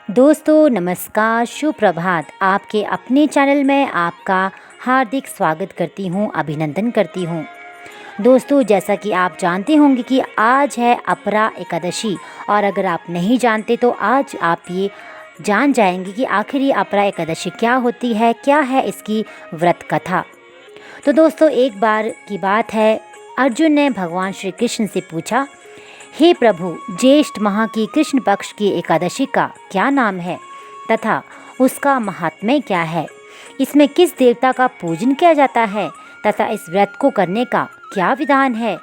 दोस्तों नमस्कार, सुप्रभात। आपके अपने चैनल में आपका हार्दिक स्वागत करती हूँ, अभिनंदन करती हूँ। दोस्तों, जैसा कि आप जानते होंगे कि आज है अपरा एकादशी, और अगर आप नहीं जानते तो आज आप ये जान जाएंगे कि आखिर ये अपरा एकादशी क्या होती है, क्या है इसकी व्रत कथा। तो दोस्तों, एक बार की बात है, अर्जुन ने भगवान श्री कृष्ण से पूछा, हे प्रभु, ज्येष्ठ माह की कृष्ण पक्ष की एकादशी का क्या नाम है तथा उसका महात्म्य क्या है? इसमें किस देवता का पूजन किया जाता है तथा इस व्रत को करने का क्या विधान है?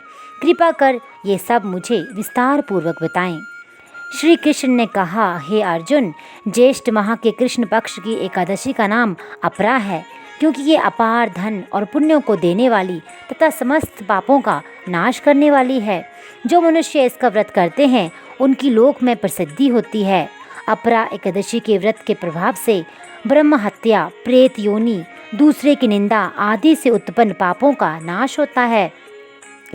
कृपा कर ये सब मुझे विस्तार पूर्वक बताएं। श्री कृष्ण ने कहा, हे अर्जुन, ज्येष्ठ माह के कृष्ण पक्ष की एकादशी का नाम अपरा है, क्योंकि ये अपार धन और पुण्यों को देने वाली तथा समस्त पापों का नाश करने वाली है। जो मनुष्य इसका व्रत करते हैं उनकी लोक में प्रसिद्धि होती है। अपरा एकादशी के व्रत के प्रभाव से ब्रह्म हत्या, प्रेत योनि, दूसरे की निंदा आदि से उत्पन्न पापों का नाश होता है।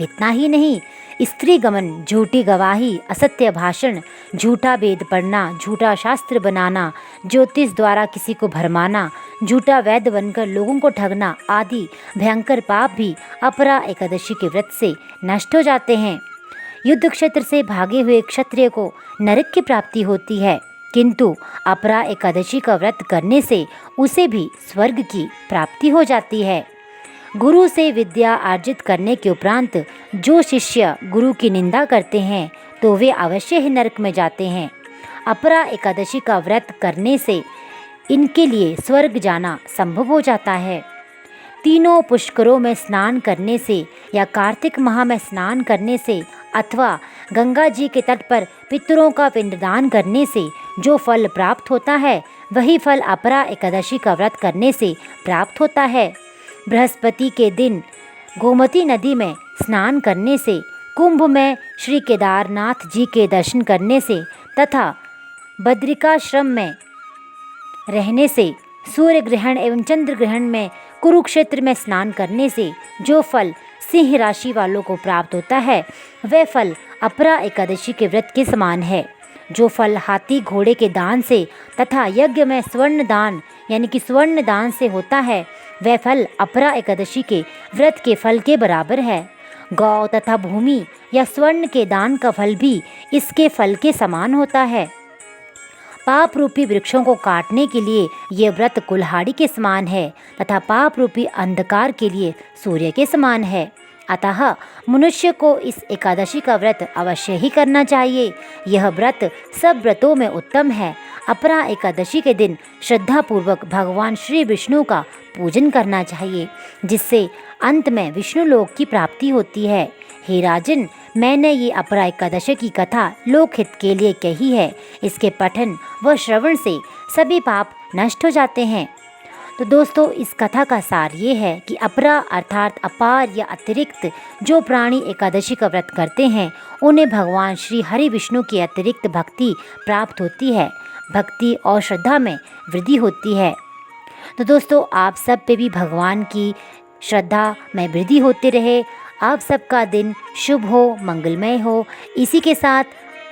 इतना ही नहीं, स्त्री गमन, झूठी गवाही, असत्य भाषण, झूठा वेद पढ़ना, झूठा शास्त्र बनाना, ज्योतिष द्वारा किसी को भरमाना, झूठा वैद्य बनकर लोगों को ठगना आदि भयंकर पाप भी अपरा एकादशी के व्रत से नष्ट हो जाते हैं। युद्ध क्षेत्र से भागे हुए क्षत्रिय को नरक की प्राप्ति होती है, किंतु अपरा एकादशी का व्रत करने से उसे भी स्वर्ग की प्राप्ति हो जाती है। गुरु से विद्या अर्जित करने के उपरांत जो शिष्य गुरु की निंदा करते हैं तो वे अवश्य ही नरक में जाते हैं। अपरा एकादशी का व्रत करने से इनके लिए स्वर्ग जाना संभव हो जाता है। तीनों पुष्करों में स्नान करने से या कार्तिक माह में स्नान करने से अथवा गंगा जी के तट पर पितरों का पिंडदान करने से जो फल प्राप्त होता है, वही फल अपरा एकादशी का व्रत करने से प्राप्त होता है। बृहस्पति के दिन गोमती नदी में स्नान करने से, कुंभ में श्री केदारनाथ जी के दर्शन करने से तथा बद्रिकाश्रम में रहने से, सूर्य ग्रहण एवं चंद्र ग्रहण में कुरुक्षेत्र में स्नान करने से जो फल सिंह राशि वालों को प्राप्त होता है, वह फल अपरा एकादशी के व्रत के समान है। जो फल हाथी घोड़े के दान से तथा यज्ञ में स्वर्ण दान यानी कि स्वर्ण दान से होता है, वह फल अपरा एकादशी के व्रत के फल के बराबर है। गौ तथा भूमि या स्वर्ण के दान का फल भी इसके फल के समान होता है। पाप रूपी वृक्षों को काटने के लिए ये व्रत कुल्हाड़ी के समान है तथा पाप रूपी अंधकार के लिए सूर्य के समान है। अतः मनुष्य को इस एकादशी का व्रत अवश्य ही करना चाहिए। यह व्रत सब व्रतों में उत्तम है। अपरा एकादशी के दिन श्रद्धापूर्वक भगवान श्री विष्णु का पूजन करना चाहिए, जिससे अंत में विष्णु लोक की प्राप्ति होती है। हे राजन, मैंने ये अपरा एकादशी की कथा लोकहित के लिए कही है। इसके पठन व श्रवण से सभी पाप नष्ट हो जाते हैं। तो दोस्तों, इस कथा का सार ये है कि अपरा अर्थात अपार या अतिरिक्त जो प्राणी एकादशी का व्रत करते हैं, उन्हें भगवान श्री हरि विष्णु की अतिरिक्त भक्ति प्राप्त होती है। भक्ति और श्रद्धा में वृद्धि होती है। तो दोस्तों, आप सब पे भी भगवान की श्रद्धा में वृद्धि होती रहे। आप सबका दिन शुभ हो, मंगलमय हो। इसी के साथ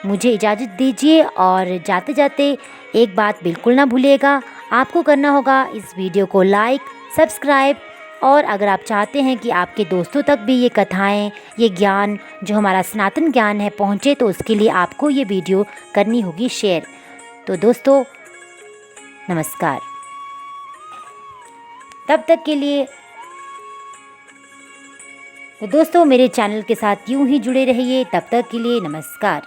मुझे इजाज़त दीजिए, और जाते जाते एक बात बिल्कुल ना भूलिएगा, आपको करना होगा इस वीडियो को लाइक, सब्सक्राइब, और अगर आप चाहते हैं कि आपके दोस्तों तक भी ये कथाएं, ये ज्ञान जो हमारा सनातन ज्ञान है पहुँचे, तो उसके लिए आपको ये वीडियो करनी होगी शेयर। तो दोस्तों, नमस्कार। तब तक के लिए तो दोस्तों, मेरे चैनल के साथ यूं ही जुड़े रहिए। तब तक के लिए नमस्कार।